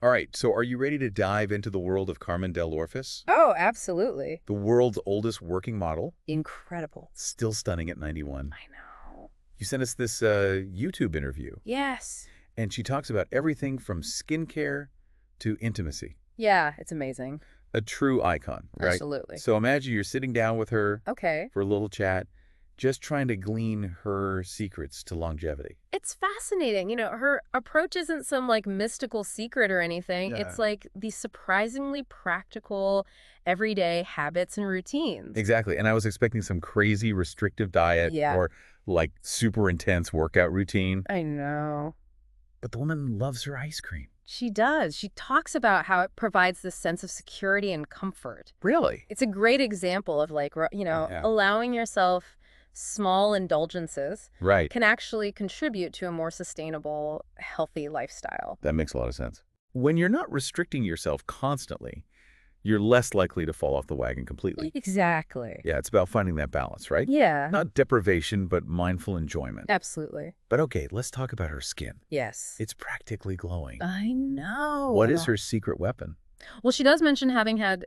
All right, so are you ready to dive into the world of Carmen Dell'Orefice? Oh, absolutely. The world's oldest working model, Incredible. still stunning at 91. I know. You sent us this YouTube interview, Yes. and she talks about everything from skincare to intimacy. Yeah, it's amazing. A true icon, right? Absolutely. So imagine you're sitting down with her Okay. for a little chat, just trying to glean her secrets to longevity. It's fascinating. Her approach isn't some like mystical secret or anything. Yeah. It's like these surprisingly practical, everyday habits and routines. Exactly. And I was expecting some crazy restrictive diet Yeah. or like super intense workout routine. I know. But the woman loves her ice cream. She does. She talks about how it provides this sense of security and comfort. Really? It's a great example of like, Yeah. allowing yourself small indulgences Right. can actually contribute to a more sustainable, healthy lifestyle. That makes a lot of sense. When you're not restricting yourself constantly, you're less likely to fall off the wagon completely. Exactly. Yeah, it's about finding that balance, right? Yeah, Not deprivation, but mindful enjoyment. absolutely. But okay, let's talk about her skin. Yes. It's practically glowing. I know. What is her secret weapon? Well, she does mention having had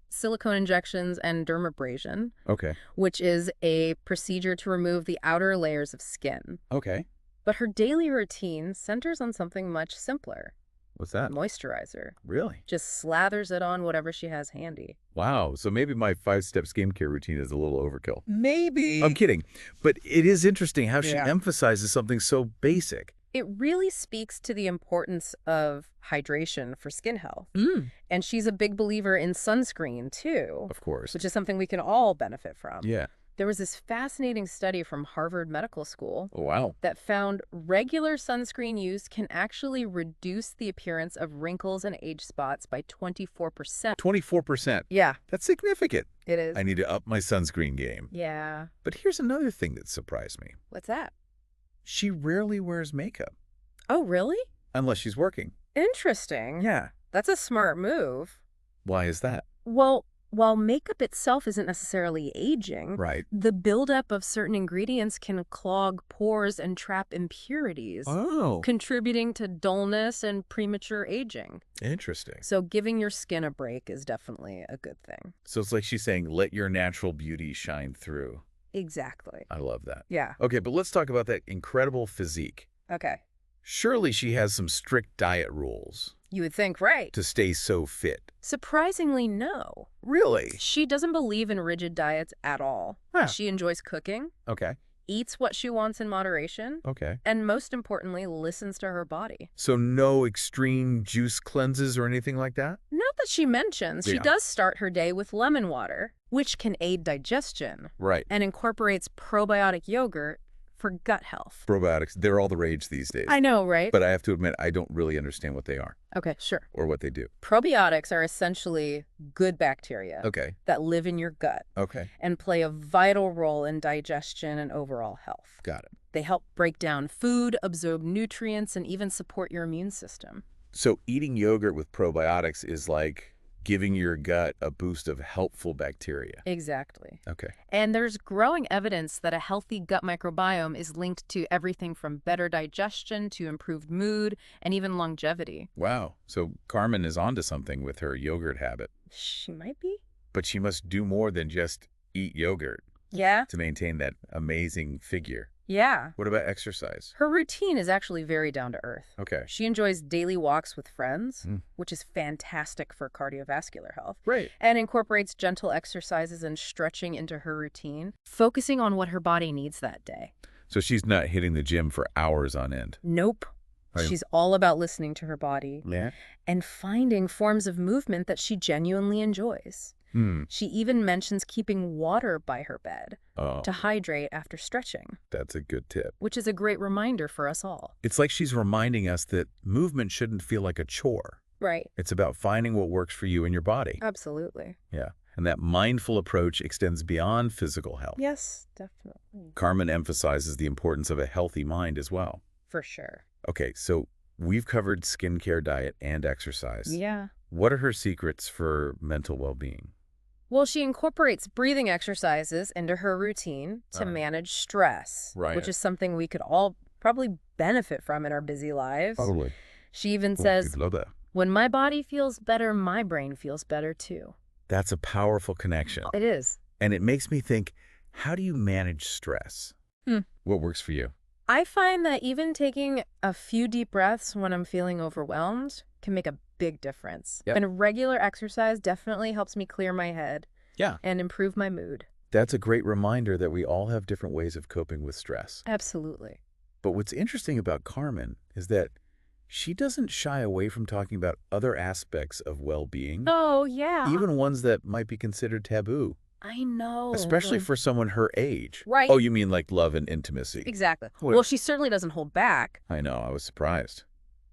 silicone injections and dermabrasion, Okay. which is a procedure to remove the outer layers of skin. Okay. But her daily routine centers on something much simpler. What's that? Moisturizer. Really? Just slathers it on whatever she has handy. Wow. So maybe my 5-step skincare routine is a little overkill. Maybe. I'm kidding. But it is interesting how she Yeah. emphasizes something so basic. It really speaks to the importance of hydration for skin health. And she's a big believer in sunscreen, too, Of course. which is something we can all benefit from. Yeah. There was this fascinating study from Harvard Medical School Oh, wow. that found regular sunscreen use can actually reduce the appearance of wrinkles and age spots by 24%. 24%. Yeah, That's significant. it is. I need to up my sunscreen game. Yeah. But here's another thing that surprised me. What's that? She rarely wears makeup, Oh, really? unless she's working. Interesting. Yeah. That's a smart move. Why is that? Well, while makeup itself isn't necessarily aging, Right. the buildup of certain ingredients can clog pores and trap impurities, Oh, contributing to dullness and premature aging. interesting. So giving your skin a break is definitely a good thing. So it's like she's saying, let your natural beauty shine through. Exactly. I love that. Yeah. Okay, but let's talk about that incredible physique. Okay. Surely she has some strict diet rules You would think, right? to stay so fit. Surprisingly, no. Really? She doesn't believe in rigid diets at all. Huh. She enjoys cooking, Okay. eats what she wants in moderation, Okay. and most importantly, listens to her body. So no extreme juice cleanses or anything like that? Not that she mentions, she Yeah. does start her day with lemon water, which can aid digestion, Right. and incorporates probiotic yogurt for gut health. Probiotics, they're all the rage these days. I know, right? But I have to admit, I don't really understand what they are Okay, sure. or what they do. Probiotics are essentially good bacteria Okay. that live in your gut Okay. and play a vital role in digestion and overall health. Got it. They help break down food, absorb nutrients, and even support your immune system. So eating yogurt with probiotics is like giving your gut a boost of helpful bacteria. Exactly. Okay. And there's growing evidence that a healthy gut microbiome is linked to everything from better digestion to improved mood and even longevity. Wow. So Carmen is onto something with her yogurt habit. She might be? But she must do more than just eat yogurt Yeah. to maintain that amazing figure. Yeah. What about exercise? Her routine is actually very down to earth. Okay. She enjoys daily walks with friends, Mm. which is fantastic for cardiovascular health, Great. and incorporates gentle exercises and stretching into her routine, focusing on what her body needs that day. So she's not hitting the gym for hours on end. Nope. Right. She's all about listening to her body Yeah. and finding forms of movement that she genuinely enjoys. She even mentions keeping water by her bed Oh, to hydrate after stretching, that's a good tip. which is a great reminder for us all. It's like she's reminding us that movement shouldn't feel like a chore. Right. It's about finding what works for you and your body. Absolutely. Yeah. And that mindful approach extends beyond physical health. Yes, definitely. Carmen emphasizes the importance of a healthy mind as well. For sure. Okay, so we've covered skincare, diet, and exercise. Yeah. What are her secrets for mental well-being? Well, she incorporates breathing exercises into her routine to manage stress, Right. which is something we could all probably benefit from in our busy lives. Totally. She even says Love that. When my body feels better, my brain feels better too. That's a powerful connection. It is. And it makes me think, how do you manage stress? What works for you? I find that even taking a few deep breaths when I'm feeling overwhelmed can make a big difference. Yep. And regular exercise definitely helps me clear my head Yeah. and improve my mood. That's a great reminder that we all have different ways of coping with stress. Absolutely. But what's interesting about Carmen is that she doesn't shy away from talking about other aspects of well-being, Oh, yeah. even ones that might be considered taboo, I know. especially for someone her age. Right. Oh, you mean like love and intimacy? Exactly. What- Well, she certainly doesn't hold back. I know, I was surprised.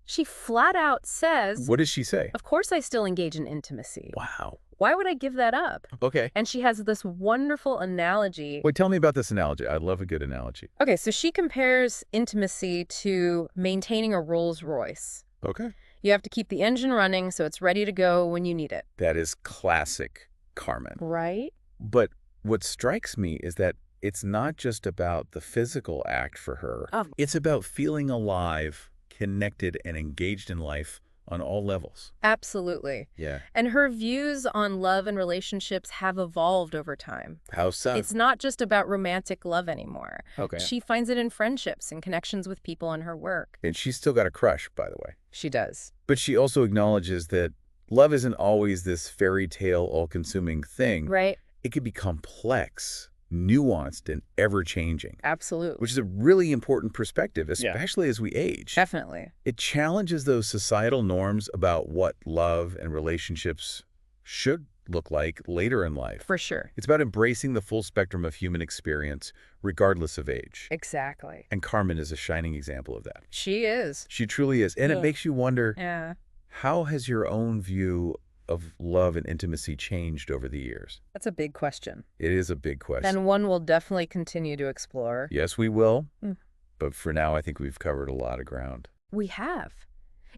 She flat out says, What does she say? of course I still engage in intimacy. Wow. Why would I give that up? Okay. And she has this wonderful analogy. Wait, tell me about this analogy. I love a good analogy. Okay, so she compares intimacy to maintaining a Rolls Royce. Okay. You have to keep the engine running so it's ready to go when you need it. That is classic Carmen. Right? But what strikes me is that it's not just about the physical act for her. Oh. It's about feeling alive, connected, and engaged in life on all levels. Absolutely. Yeah. And her views on love and relationships have evolved over time. How so? It's not just about romantic love anymore. Okay. She finds it in friendships and connections with people in her work. And she's still got a crush, by the way. She does. But she also acknowledges that love isn't always this fairy tale, all-consuming thing. Right? It can be complex, nuanced, and ever-changing, Absolutely. which is a really important perspective, especially as we age. Definitely. It challenges those societal norms about what love and relationships should look like later in life. For sure. It's about embracing the full spectrum of human experience, regardless of age. Exactly. And Carmen is a shining example of that. She is. She truly is. And it makes you wonder, Yeah. how has your own view of love and intimacy changed over the years? That's a big question. It is a big question. And one we'll definitely continue to explore. Yes, we will. Mm. But for now, I think we've covered a lot of ground. We have.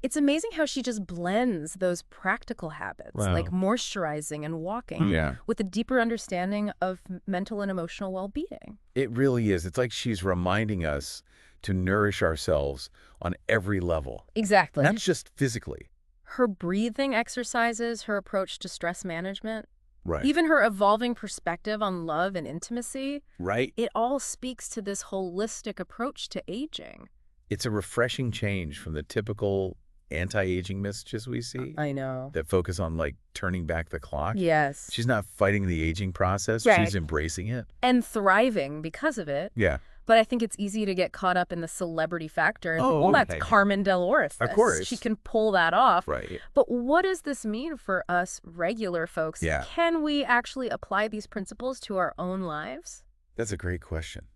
It's amazing how she just blends those practical habits, Wow. like moisturizing and walking, Yeah. with a deeper understanding of mental and emotional well-being. It really is. It's like she's reminding us to nourish ourselves on every level. Exactly. Not just physically. Her breathing exercises, her approach to stress management, Right. even her evolving perspective on love and intimacy, Right? it all speaks to this holistic approach to aging. It's a refreshing change from the typical anti-aging messages we see I know. that focus on, like, turning back the clock. Yes. She's not fighting the aging process. Right. She's embracing it. And thriving because of it. Yeah. But I think it's easy to get caught up in the celebrity factor. Oh, well, okay. that's Carmen Dell'Orefice. Of course. She can pull that off. Right. But what does this mean for us regular folks? Yeah. Can we actually apply these principles to our own lives? That's a great question.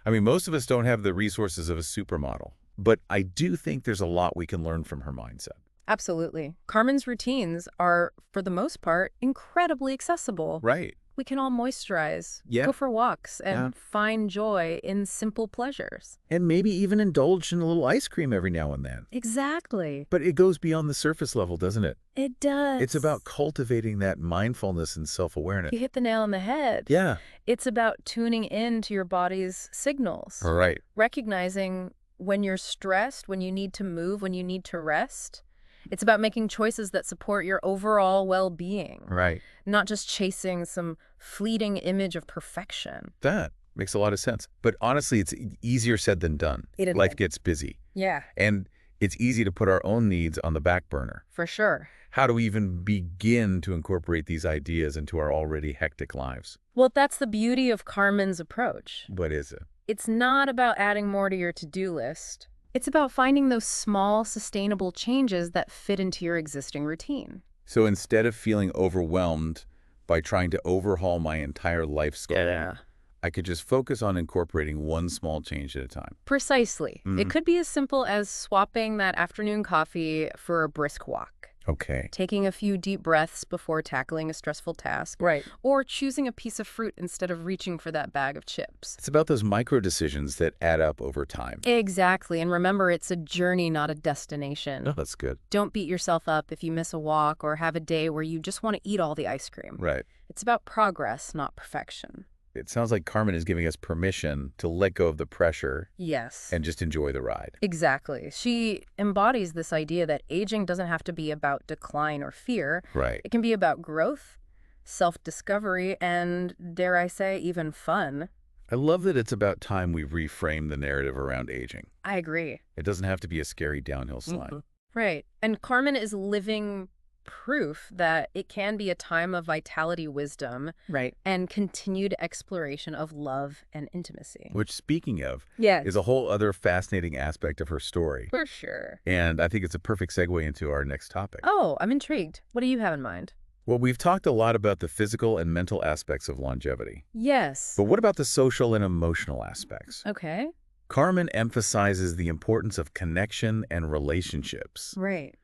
I mean, most of us don't have the resources of a supermodel, but I do think there's a lot we can learn from her mindset. Absolutely. Carmen's routines are, for the most part, incredibly accessible. Right. We can all moisturize, Yeah. go for walks, and Yeah. find joy in simple pleasures. And maybe even indulge in a little ice cream every now and then. Exactly. But it goes beyond the surface level, doesn't it? It does. It's about cultivating that mindfulness and self-awareness. You hit the nail on the head. Yeah. It's about tuning in to your body's signals. All right. Recognizing when you're stressed, when you need to move, when you need to rest. It's about making choices that support your overall well-being, Right. not just chasing some fleeting image of perfection. That makes a lot of sense. But honestly, it's easier said than done. It is. Life gets busy. Yeah, And it's easy to put our own needs on the back burner. for sure. How do we even begin to incorporate these ideas into our already hectic lives? Well, that's the beauty of Carmen's approach. What is it? It's not about adding more to your to-do list. It's about finding those small, sustainable changes that fit into your existing routine. So instead of feeling overwhelmed by trying to overhaul my entire lifestyle, I could just focus on incorporating one small change at a time. Precisely. Mhm. It could be as simple as swapping that afternoon coffee for a brisk walk, Okay. taking a few deep breaths before tackling a stressful task, Right. or choosing a piece of fruit instead of reaching for that bag of chips. It's about those micro decisions that add up over time. Exactly. And remember, it's a journey, not a destination. Oh, that's good. Don't beat yourself up if you miss a walk or have a day where you just want to eat all the ice cream. Right. It's about progress, not perfection. It sounds like Carmen is giving us permission to let go of the pressure Yes. and just enjoy the ride. Exactly. She embodies this idea that aging doesn't have to be about decline or fear. Right. It can be about growth, self-discovery, and, dare I say, even fun. I love that it's about time we reframe the narrative around aging. I agree. It doesn't have to be a scary downhill slide. Right. And Carmen is living proof that it can be a time of vitality, wisdom, Right. and continued exploration of love and intimacy. Which, speaking of, Yes. is a whole other fascinating aspect of her story. For sure. And I think it's a perfect segue into our next topic. Oh, I'm intrigued. What do you have in mind? Well, we've talked a lot about the physical and mental aspects of longevity. Yes. But what about the social and emotional aspects? Okay. Carmen emphasizes the importance of connection and relationships. Right.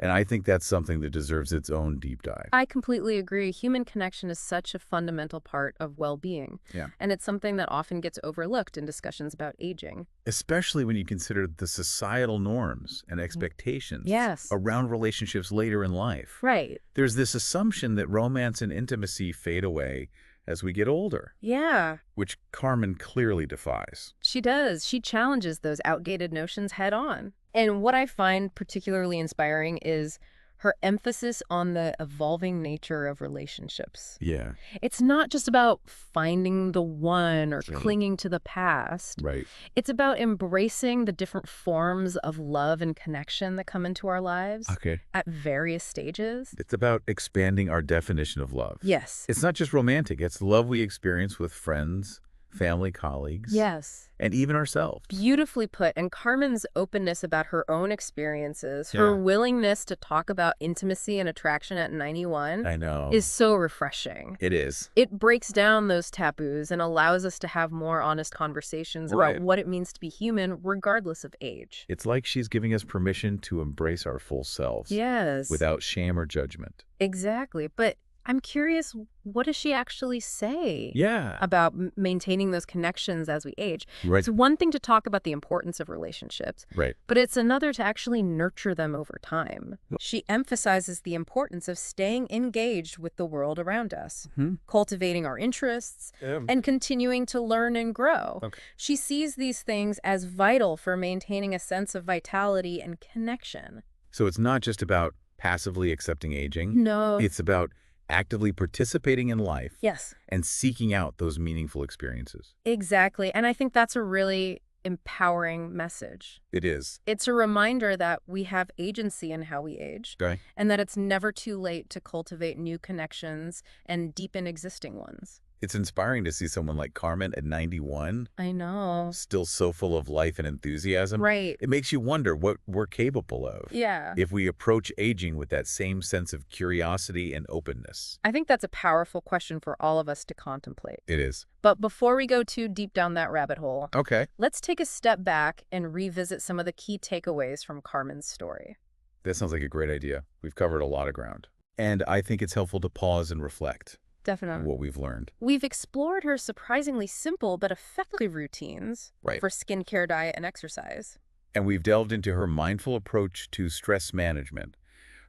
And I think that's something that deserves its own deep dive. I completely agree. Human connection is such a fundamental part of well-being. Yeah. And it's something that often gets overlooked in discussions about aging. Especially when you consider the societal norms and expectations Yes. around relationships later in life. Right. There's this assumption that romance and intimacy fade away as we get older, Yeah. which Carmen clearly defies. She does. She challenges those outdated notions head on. And what I find particularly inspiring is her emphasis on the evolving nature of relationships. Yeah. It's not just about finding the one or clinging to the past. Right. It's about embracing the different forms of love and connection that come into our lives Okay. at various stages. It's about expanding our definition of love. Yes. It's not just romantic. It's love we experience with friends, family, colleagues, Yes. and even ourselves. Beautifully put. And Carmen's openness about her own experiences, her willingness to talk about intimacy and attraction at 91 I know. is so refreshing. It is. It breaks down those taboos and allows us to have more honest conversations Right. about what it means to be human, regardless of age. It's like she's giving us permission to embrace our full selves. Yes. Without shame or judgment. Exactly. But I'm curious, what does she actually say Yeah. about maintaining those connections as we age? Right. It's one thing to talk about the importance of relationships, Right. but it's another to actually nurture them over time. She emphasizes the importance of staying engaged with the world around us, cultivating our interests, and continuing to learn and grow. Okay. She sees these things as vital for maintaining a sense of vitality and connection. So it's not just about passively accepting aging. No. It's about actively participating in life. Yes. And seeking out those meaningful experiences. Exactly. And I think that's a really empowering message. It is. It's a reminder that we have agency in how we age, Okay. and that it's never too late to cultivate new connections and deepen existing ones. It's inspiring to see someone like Carmen at 91, I know. still so full of life and enthusiasm. Right. It makes you wonder what we're capable of. Yeah. If we approach aging with that same sense of curiosity and openness. I think that's a powerful question for all of us to contemplate. It is. But before we go too deep down that rabbit hole, Okay. let's take a step back and revisit some of the key takeaways from Carmen's story. That sounds like a great idea. We've covered a lot of ground. And I think it's helpful to pause and reflect on Definitely. what we've learned. We've explored her surprisingly simple but effective routines Right. for skincare, diet, and exercise. And we've delved into her mindful approach to stress management,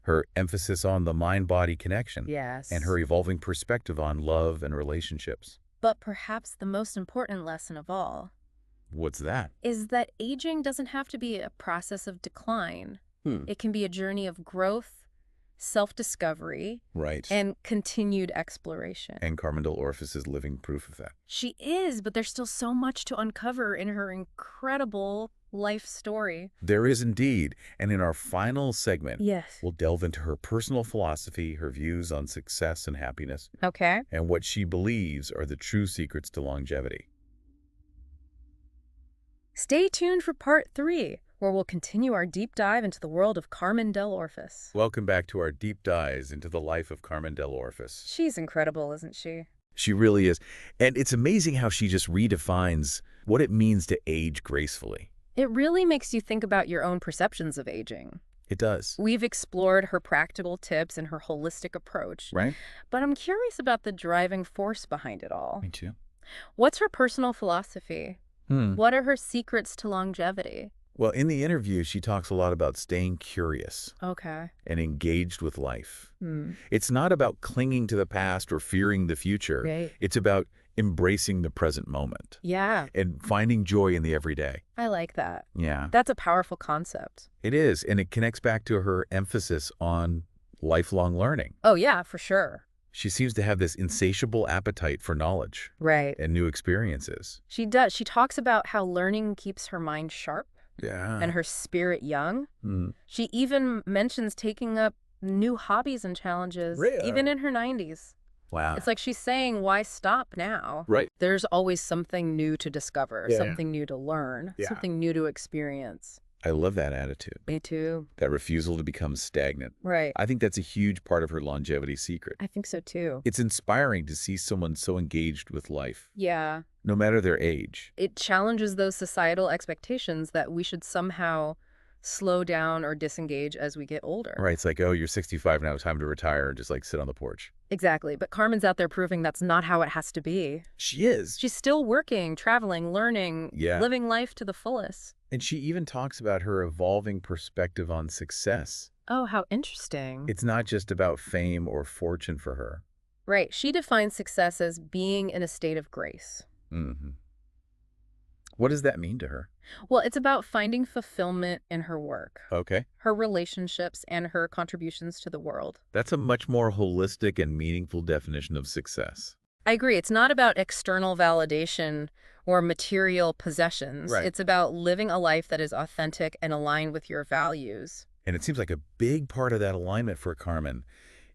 her emphasis on the mind-body connection, Yes. and her evolving perspective on love and relationships. But perhaps the most important lesson of all What's that? is that aging doesn't have to be a process of decline. It can be a journey of growth, self-discovery, Right. and continued exploration. And Carmen Dell'Orefice is living proof of that. She is, but there's still so much to uncover in her incredible life story. There is indeed. And in our final segment, Yes. we'll delve into her personal philosophy, her views on success and happiness, Okay. and what she believes are the true secrets to longevity. Stay tuned for part 3, where we'll continue our deep dive into the world of Carmen Dell'Orefice. Welcome back to our deep dives into the life of Carmen Dell'Orefice. She's incredible, isn't she? She really is. And it's amazing how she just redefines what it means to age gracefully. It really makes you think about your own perceptions of aging. It does. We've explored her practical tips and her holistic approach, Right? but I'm curious about the driving force behind it all. Me too. What's her personal philosophy? What are her secrets to longevity? Well, in the interview, she talks a lot about staying curious Okay. and engaged with life. It's not about clinging to the past or fearing the future. Right. It's about embracing the present moment. Yeah. And finding joy in the everyday. I like that. Yeah. That's a powerful concept. It is, and it connects back to her emphasis on lifelong learning. Oh, yeah, for sure. She seems to have this insatiable appetite for knowledge. Right. And new experiences. She does. She talks about how learning keeps her mind sharp. Yeah. And her spirit young. Mm. She even mentions taking up new hobbies and challenges, Really? even in her 90s. Wow. It's like she's saying, why stop now? Right. There's always something new to discover, something new to learn, something new to experience. I love that attitude. Me too. That refusal to become stagnant. Right. I think that's a huge part of her longevity secret. I think so too. It's inspiring to see someone so engaged with life. Yeah. No matter their age. It challenges those societal expectations that we should somehow slow down or disengage as we get older. Right. It's like, oh, you're 65 now, time to retire and just like sit on the porch. Exactly. But Carmen's out there proving that's not how it has to be. She is. She's still working, traveling, learning, living life to the fullest. And she even talks about her evolving perspective on success. Oh, how interesting. It's not just about fame or fortune for her. Right. She defines success as being in a state of grace. Mm-hmm. What does that mean to her? Well, it's about finding fulfillment in her work, Okay. her relationships, and her contributions to the world. That's a much more holistic and meaningful definition of success. I agree. It's not about external validation or material possessions. Right. It's about living a life that is authentic and aligned with your values. And it seems like a big part of that alignment for Carmen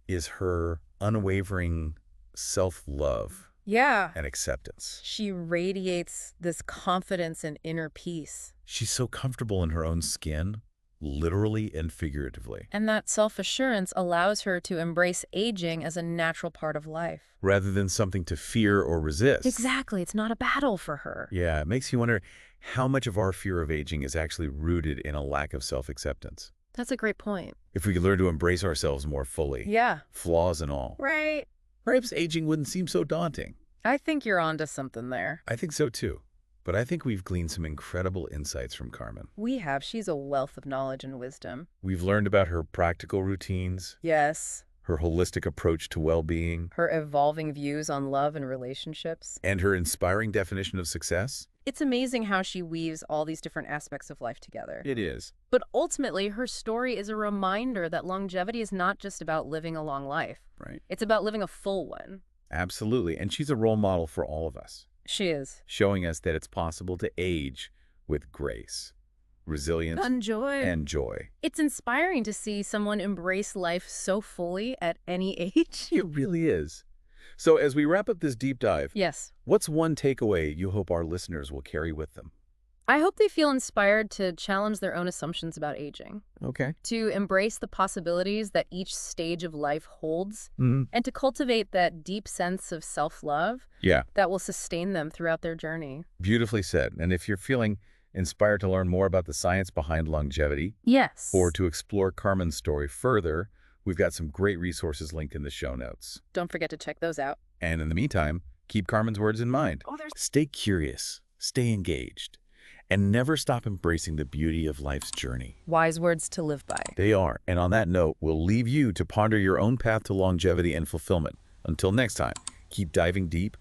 is her unwavering self-love. Yeah. And acceptance. She radiates this confidence and inner peace. She's so comfortable in her own skin, literally and figuratively. And that self-assurance allows her to embrace aging as a natural part of life. Rather than something to fear or resist. Exactly. It's not a battle for her. Yeah, it makes you wonder how much of our fear of aging is actually rooted in a lack of self-acceptance. That's a great point. If we could learn to embrace ourselves more fully. Yeah. Flaws and all. Right. Perhaps aging wouldn't seem so daunting. I think you're onto something there. I think so too. But I think we've gleaned some incredible insights from Carmen. We have. She's a wealth of knowledge and wisdom. We've learned about her practical routines. Yes. Her holistic approach to well-being. Her evolving views on love and relationships. And her inspiring definition of success. It's amazing how she weaves all these different aspects of life together. It is. But ultimately, her story is a reminder that longevity is not just about living a long life. Right. It's about living a full one. Absolutely. And she's a role model for all of us. She is. Showing us that it's possible to age with grace, resilience, and joy. And joy. It's inspiring to see someone embrace life so fully at any age. It really is. So as we wrap up this deep dive, yes, what's one takeaway you hope our listeners will carry with them? I hope they feel inspired to challenge their own assumptions about aging. Okay. To embrace the possibilities that each stage of life holds, Mm-hmm. and to cultivate that deep sense of self-love that will sustain them throughout their journey. Beautifully said. And if you're feeling inspired to learn more about the science behind longevity, yes, or to explore Carmen's story further, we've got some great resources linked in the show notes. Don't forget to check those out. And in the meantime, keep Carmen's words in mind. Stay curious, stay engaged, and never stop embracing the beauty of life's journey. Wise words to live by. They are. And on that note, we'll leave you to ponder your own path to longevity and fulfillment. Until next time, keep diving deep,